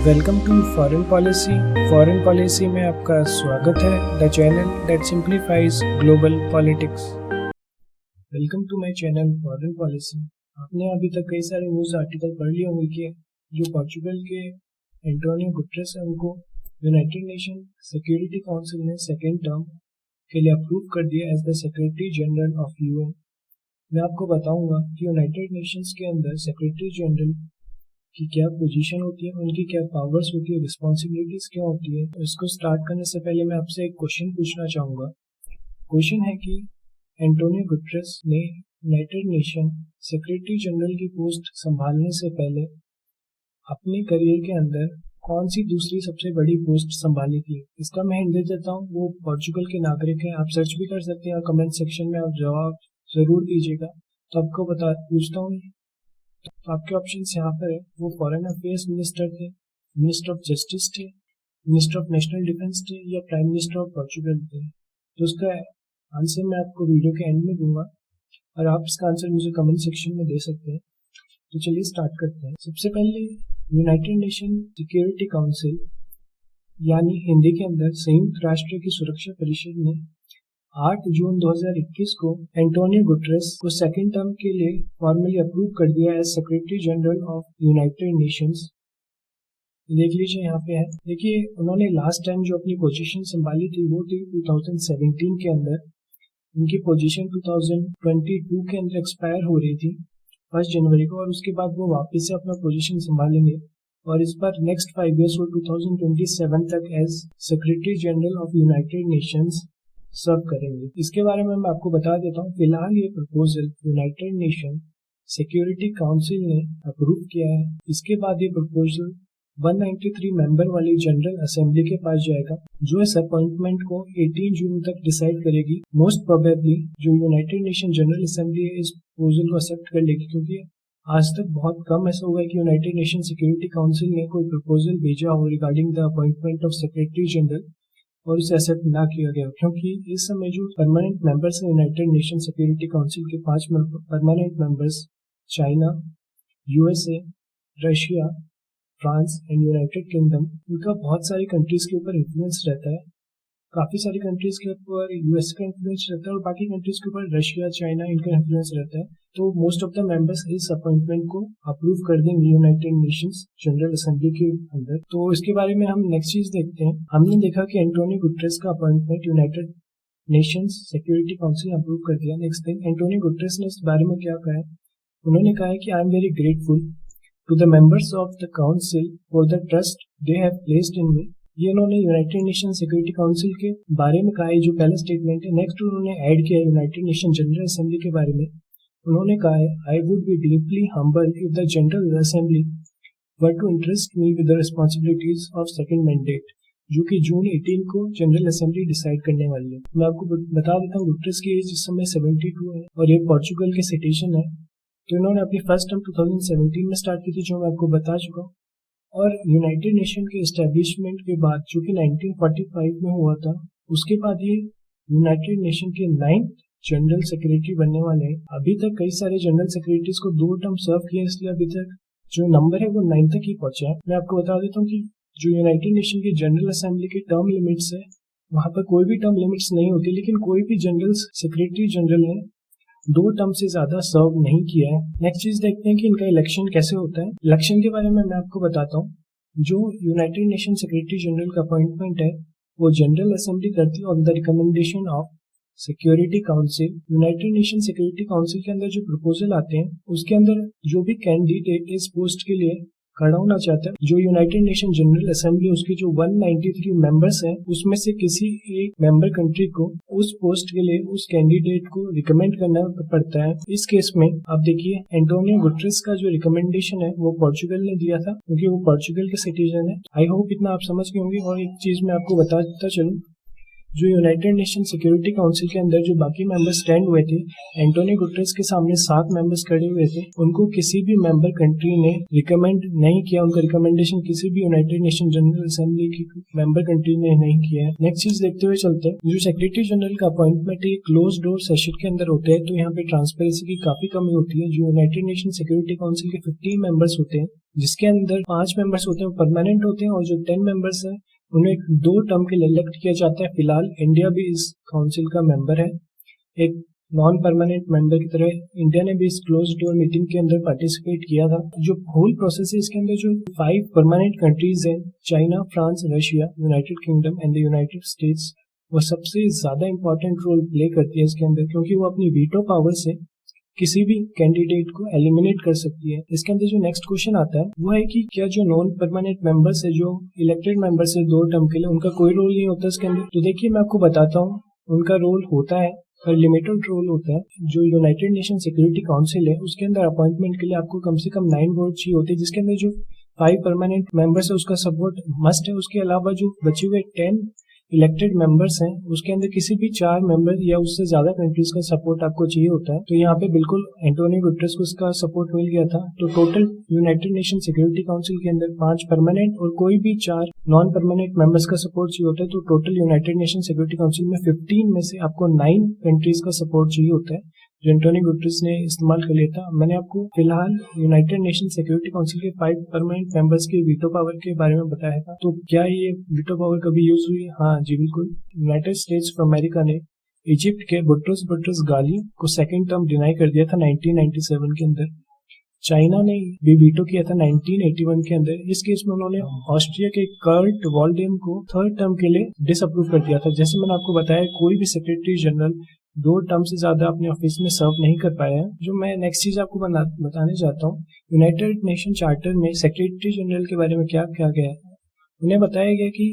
Welcome to foreign policy. Foreign policy में आपका स्वागत है, the channel that simplifies global politics. Welcome to my channel foreign policy. आपने अभी तक कई सारे न्यूज़ आर्टिकल पढ़ लिए होंगे कि जो पोर्चुगल के एंटोनियो गुटेरेस है उनको यूनाइटेड नेशन सिक्योरिटी काउंसिल ने सेकेंड टर्म के लिए अप्रूव कर दिया as the secretary general of UN. मैं आपको बताऊंगा कि यूनाइटेड नेशंस के अंदर सेक्रेटरी जनरल की क्या पोजीशन होती है, उनकी क्या पावर्स होती है, रिस्पॉन्सिबिलिटीज क्या होती है। तो इसको स्टार्ट करने से पहले मैं आपसे एक क्वेश्चन पूछना चाहूँगा। क्वेश्चन है कि एंटोनियो गुटेरेस ने यूनाइटेड नेशन सेक्रेटरी जनरल की पोस्ट संभालने से पहले अपने करियर के अंदर कौन सी दूसरी सबसे बड़ी पोस्ट संभाली थी। इसका मैं हिंट दे देता हूँ, वो पोर्चुगल के नागरिक हैं। आप सर्च भी कर सकते हैं, कमेंट सेक्शन में आप जवाब जरूर दीजिएगा। तो आपको पूछता हूँ, तो आपके ऑप्शन यहाँ पर है, वो फॉरेन अफेयर्स मिनिस्टर थे, मिनिस्टर ऑफ जस्टिस थे, मिनिस्टर ऑफ नेशनल डिफेंस थे, या प्राइम मिनिस्टर ऑफ पोर्चुगल थे। तो उसका आंसर मैं आपको वीडियो के एंड में दूंगा और आप इसका आंसर मुझे कमेंट सेक्शन में दे सकते हैं। तो चलिए स्टार्ट करते हैं। सबसे पहले यूनाइटेड नेशन सिक्योरिटी काउंसिल यानी हिंदी के अंदर संयुक्त राष्ट्र की सुरक्षा परिषद ने 8 जून 2021 को एंटोनियो गुटेरेस को सेकेंड टर्म के लिए फॉर्मली अप्रूव कर दिया as secretary general of United nations. देख लीजिए यहाँ पे है। देखिए, उन्होंने लास्ट टाइम जो अपनी पोजीशन संभाली थी वो थी 2017 के अंदर। उनकी पोजीशन 2022 के अंदर एक्सपायर हो रही थी 1 जनवरी को, और उसके बाद वो वापस से अपना पोजीशन संभालेंगे और इस बार नेक्स्ट 5 ईयर्स को 2027 तक as secretary general of United Nations serve करेंगे। इसके बारे में मैं आपको बता देता हूँ। फिलहाल ये proposal United nation security council ने अप्रूव किया है। इसके बाद ये प्रपोजल 193 मेंबर वाली जनरल असेंबली के पास जाएगा, जो इस अपॉइंटमेंट को 18 जून तक डिसाइड करेगी। मोस्ट प्रोबेबली जो यूनाइटेड नेशन जनरल असेंबली है इस प्रपोजल को एक्सेप्ट कर लेगी, क्योंकि आज तक बहुत कम ऐसा हुआ है कि यूनाइटेड नेशन सिक्योरिटी काउंसिल ने कोई प्रपोजल भेजा हो regarding the appointment of secretary general और उसे एक्सेप्ट ना किया गया, क्योंकि इस समय जो परमानेंट मेंबर्स हैं यूनाइटेड नेशन सिक्योरिटी काउंसिल के 5 permanent members China, USA, Russia, France and United kingdom, इनका बहुत सारी कंट्रीज के ऊपर इन्फ्लुएंस रहता है। काफ़ी सारी कंट्रीज के ऊपर यूएस का इन्फ्लुएंस रहता है और बाकी कंट्रीज के ऊपर रशिया, चाइना, इनका इन्फ्लुएंस रहता है। तो मोस्ट ऑफ द मेंबर्स इस अपॉइंटमेंट को अप्रूव कर देंगे यूनाइटेड नेशंस जनरल असेंबली के अंदर। तो इसके बारे में हम नेक्स्ट चीज देखते हैं। हमने देखा कि एंटोनियो गुटेरेस का appointment United Nations security council ने अप्रूव कर दिया। नेक्स्ट थिंग, एंटोनियो गुटेरेस ने इस बारे में क्या कहा है। उन्होंने कहा है कि I am very grateful to the members of the council for the trust they have placed in me. ये उन्होंने यूनाइटेड नेशन सिक्योरिटी काउंसिल के बारे में कहा है, जो पहला स्टेटमेंट है। नेक्स्ट उन्होंने ऐड किया यूनाइटेड नेशन जनरल असेंबली के बारे में। उन्होंने कहा है, I would be deeply humble if the general assembly were to entrust me with the responsibilities of second mandate, जो कि जून 18 को जनरल असेंबली डिसाइड करने वाली है। मैं आपको बता देता हूँ, गुटेरेस की एज इस समय 72 है और ये पोर्चुगल के सिटीजन है। तो इन्होंने अपनी फर्स्ट टर्म 2017 में स्टार्ट की थी, जो मैं आपको बता चुका हूँ। और यूनाइटेड नेशन के एस्टेब्लिशमेंट के बाद, जो कि 1945 में हुआ था, उसके बाद ये यूनाइटेड नेशन के 9th जनरल सेक्रेटरी बनने वाले हैं। अभी तक कई सारे जनरल सेक्रेटरीज को 2 टर्म सर्व किए, इसलिए अभी तक जो नंबर है वो 9 तक ही पहुंचा है। मैं आपको बता देता हूँ कि जो यूनाइटेड नेशन की जनरल असेंबली की टर्म लिमिट्स है, वहाँ पर कोई भी टर्म लिमिट्स नहीं होती, लेकिन कोई भी जनरल सेक्रेटरी जनरल ने 2 टर्म से ज्यादा सर्व नहीं किया है। नेक्स्ट चीज देखते हैं कि इनका इलेक्शन कैसे होता है। इलेक्शन के बारे में मैं आपको बताता हूँ। जो यूनाइटेड नेशन सेक्रेटरी जनरल का अपॉइंटमेंट है वो जनरल असेंबली करती है on the recommendation of security council. United nation security council के अंदर जो प्रपोजल आते हैं उसके अंदर जो भी कैंडिडेट इस पोस्ट के लिए खड़ा होना चाहता है, जो यूनाइटेड नेशन जनरल असेंबली उसके जो 193 मेंबर्स हैं उसमें से किसी एक मेंबर कंट्री को उस पोस्ट के लिए उस कैंडिडेट को रिकमेंड करना पड़ता है। इस केस में आप देखिए, एंटोनियो गुटेरेस का जो रिकमेंडेशन है वो पोर्चुगल ने दिया था, क्योंकि वो पोर्चुगल के सिटीजन है। आई होप इतना आप समझ गए होंगे। और एक चीज मैं आपको बता देता चलूं जो यूनाइटेड नेशन सिक्योरिटी काउंसिल के अंदर जो बाकी मेंबर्स स्टैंड हुए थे, एंटोनियो गुटेरेस के सामने 7 मेंबर्स खड़े हुए थे, उनको किसी भी मेंबर कंट्री ने रिकमेंड नहीं किया, उनका रिकमेंडेशन किसी भी यूनाइटेड नेशन जनरल असेंबली की मेंबर कंट्री ने नहीं किया है। नेक्स्ट चीज देखते हुए चलते हैं, जो सेक्रेटरी जनरल का अपॉइंटमेंट है क्लोज डोर सेशन के अंदर होते हैं, तो यहाँ पे ट्रांसपेरेंसी की काफी कमी होती है। जो यूनाइटेड नेशन सिक्योरिटी काउंसिल के 15 मेंबर्स होते हैं, जिसके अंदर 5 मेंबर्स होते हैं वो परमानेंट होते हैं, और जो 10 मेंबर्स हैं उन्हें 2 टर्म के लिए इलेक्ट किया जाता है। फिलहाल इंडिया भी इस काउंसिल का मेंबर है, एक नॉन परमानेंट मेंबर की तरह इंडिया ने भी इस क्लोज डोर मीटिंग के अंदर पार्टिसिपेट किया था। जो होल प्रोसेस है इसके अंदर जो 5 परमानेंट कंट्रीज हैं, China, France, Russia, United kingdom and the United states, वो सबसे ज्यादा इंपॉर्टेंट रोल प्ले करती है इसके अंदर, क्योंकि वो अपनी वीटो पावर से किसी भी कैंडिडेट को एलिमिनेट कर सकती है। इसके अंदर जो नेक्स्ट क्वेश्चन आता है वो है कि क्या जो नॉन परमानेंट मेंबर्स है, जो इलेक्टेड मेंबर्स है 2 टर्म के लिए, उनका कोई रोल नहीं होता इसके अंदर? तो देखिए मैं आपको बताता हूँ, उनका रोल होता है पर लिमिटेड रोल होता है। जो यूनाइटेड नेशन सिक्योरिटी काउंसिल है उसके अंदर अपॉइंटमेंट के लिए आपको कम से कम 9 वोट चाहिए होते हैं, जिसके अंदर जो 5 परमानेंट मेंबर्स है उसका सपोर्ट मस्ट है। उसके अलावा जो बचे हुए 10 इलेक्टेड मेंबर्स हैं उसके अंदर किसी भी 4 मेंबर या उससे ज्यादा कंट्रीज का सपोर्ट आपको चाहिए होता है। तो यहाँ पे बिल्कुल एंटोनियो गुटेरेस को इसका सपोर्ट मिल गया था। तो total United nation security council के अंदर 5 परमानेंट और कोई भी 4 नॉन परमानेंट मेंबर्स का सपोर्ट चाहिए होता है। तो total United nation security council में 15 में से आपको 9 कंट्रीज का सपोर्ट चाहिए होता है, जो एंटोनियो गुटेरेस ने इस्तेमाल कर लिया था। मैंने आपको फिलहाल यूनाइटेड नेशन सिक्योरिटी काउंसिल के 5 परमानेंट मेंबर्स के वीटो पावर के बारे में बताया था। तो क्या ये वीटो पावर कभी यूज हुई? हाँ जी बिल्कुल। यूनाइटेड स्टेट्स ऑफ अमेरिका ने इजिप्ट के बुटरस गाली को सेकंड टर्म डिनाई कर दिया था 1997 के अंदर। चाइना ने भी वीटो किया था 1981 के अंदर। इस केस में उन्होंने ऑस्ट्रिया के कर्ट वॉल्डेम को 3rd टर्म के लिए डिसअप्रूव कर दिया था। जैसे मैंने आपको बताया, कोई भी सेक्रेटरी जनरल 2 टर्म से ज्यादा अपने ऑफिस में सर्व नहीं कर पाया है। जो मैं नेक्स्ट चीज आपको बताने चाहता हूँ, यूनाइटेड नेशन चार्टर में सेक्रेटरी जनरल के बारे में क्या कहा गया है। उन्हें बताया गया कि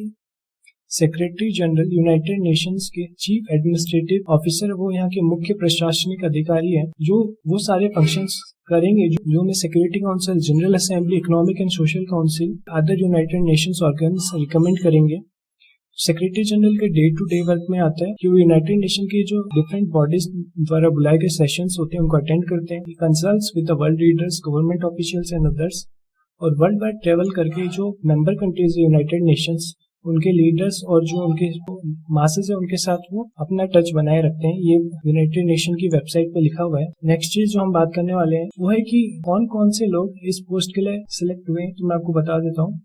सेक्रेटरी जनरल यूनाइटेड नेशंस के चीफ एडमिनिस्ट्रेटिव ऑफिसर, वो यहाँ के मुख्य प्रशासनिक अधिकारी हैं, जो वो सारे फंक्शंस करेंगे जो में security council, general assembly, economic and social council, other United Nations organs recommend करेंगे। सेक्रेटरी जनरल के डे टू डे वर्क में आता है कि वो यूनाइटेड नेशन के जो डिफरेंट बॉडीज द्वारा बुलाए गए सेशंस होते हैं उनको अटेंड करते हैं, consults with the world leaders, government officials and others, और वर्ल्ड वाइड ट्रेवल करके जो मेंबर कंट्रीज है यूनाइटेड नेशंस, उनके लीडर्स और जो उनके मासेस है उनके साथ वो अपना टच बनाए रखते हैं। ये यूनाइटेड नेशन की वेबसाइट पे लिखा हुआ है। नेक्स्ट चीज जो हम बात करने वाले हैं वो है कि कौन कौन से लोग इस पोस्ट के लिए सिलेक्ट हुए हैं। तो मैं आपको बता देता हूँ,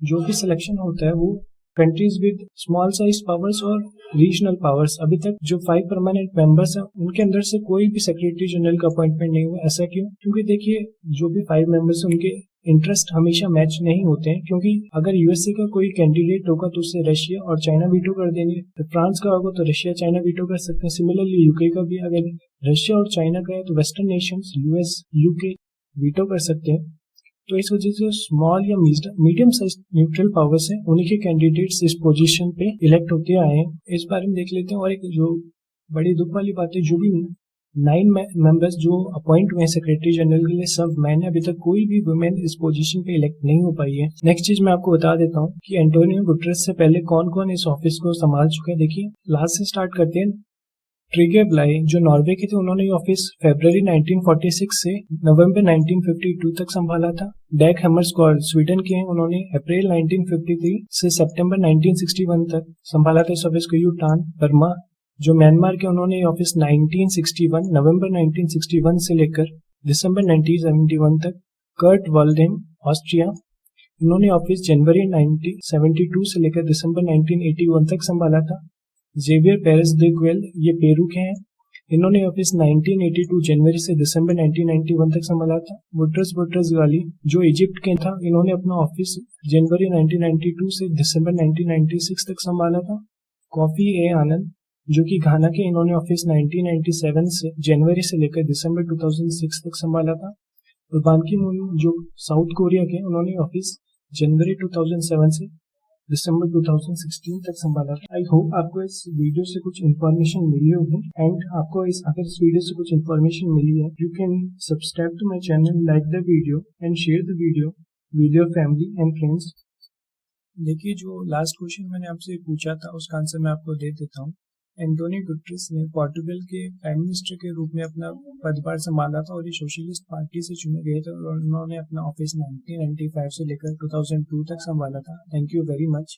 जो भी सिलेक्शन होता है वो countries with small size powers और रीजनल पावर्स। अभी तक जो 5 परमानेंट मेंबर्स हैं उनके अंदर से कोई भी सेक्रेटरी जनरल का अपॉइंटमेंट नहीं हुआ। ऐसा क्यों? क्योंकि देखिए, जो भी 5 मेंबर्स हैं उनके इंटरेस्ट हमेशा मैच नहीं होते हैं, क्योंकि अगर यूएसए का कोई कैंडिडेट होगा तो उससे रशिया और चाइना वीटो कर देंगे, तो फ्रांस का होगा तो रशिया चाइना वीटो कर सकते हैं। सिमिलरली यूके का भी अगर रशिया और चाइना का है तो western Nations US, UK veto कर सकते हैं। तो इस वजह से स्मॉल या मीडियम साइज न्यूट्रल पावर्स हैं, उन्हीं के कैंडिडेट्स इस पोजीशन पे इलेक्ट होते आए हैं। इस बारे में देख लेते हैं। और एक जो बड़ी दुख वाली बात है, जो भी 9 मेंबर्स जो अपॉइंट हुए हैं सेक्रेटरी जनरल के लिए, सब मैन है। अभी तक कोई भी वुमेन इस पोजीशन पे इलेक्ट नहीं हो पाई है। नेक्स्ट चीज मैं आपको बता देता हूँ कि एंटोनियो गुटेरेस से पहले कौन कौन इस ऑफिस को संभाल चुके हैं। देखिए, लास्ट से स्टार्ट करते हैं। ट्रिगे ब्लाई जो नॉर्वे के थे, उन्होंने ऑफिस फरवरी 1946 से नवंबर 1952 तक संभाला था। डैग हैमरस्कॉल्ड स्वीडन के हैं, उन्होंने अप्रैल 1953 से सितंबर 1961 तक संभाला था इस ऑफिस को। यू टान वर्मा जो म्यांमार के, उन्होंने ऑफिस 1961 नवंबर 1961 से लेकर दिसंबर 1971 तक। कर्ट वॉल्डेम ऑस्ट्रिया, उन्होंने ऑफिस जनवरी 1972 से लेकर दिसंबर 1981 तक संभाला था। जेवियर पेरेस दे क्वेल, ये पेरू के हैं, इन्होंने ऑफिस 1982 जनवरी से दिसंबर 1991 तक संभाला था। बुटरस गाली जो इजिप्ट के था, इन्होंने अपना ऑफिस जनवरी 1992 से दिसंबर 1996 तक संभाला था। कॉफी ए आनंद जो कि घाना के, इन्होंने ऑफिस 1997 से जनवरी से लेकर दिसंबर 2006 तक संभाला था। और बान की मून जो साउथ कोरिया के, उन्होंने ऑफिस जनवरी 2007 से दिसंबर 2016 तक संभाला था। आई होप आपको इस वीडियो से कुछ इन्फॉर्मेशन मिली होगी। एंड आपको अगर इस वीडियो से कुछ इन्फॉर्मेशन मिली है, you can subscribe to my channel, like the video and share the video with your family and friends. देखिए, जो लास्ट क्वेश्चन मैंने आपसे पूछा था उसका आंसर मैं आपको दे देता हूँ। एंटोनियो गुटरेस ने पोर्टुगल के प्राइम मिनिस्टर के रूप में अपना पदभार संभाला था और ये सोशलिस्ट पार्टी से चुने गए थे और उन्होंने अपना ऑफिस 1995 से लेकर 2002 तक संभाला था। Thank you very much.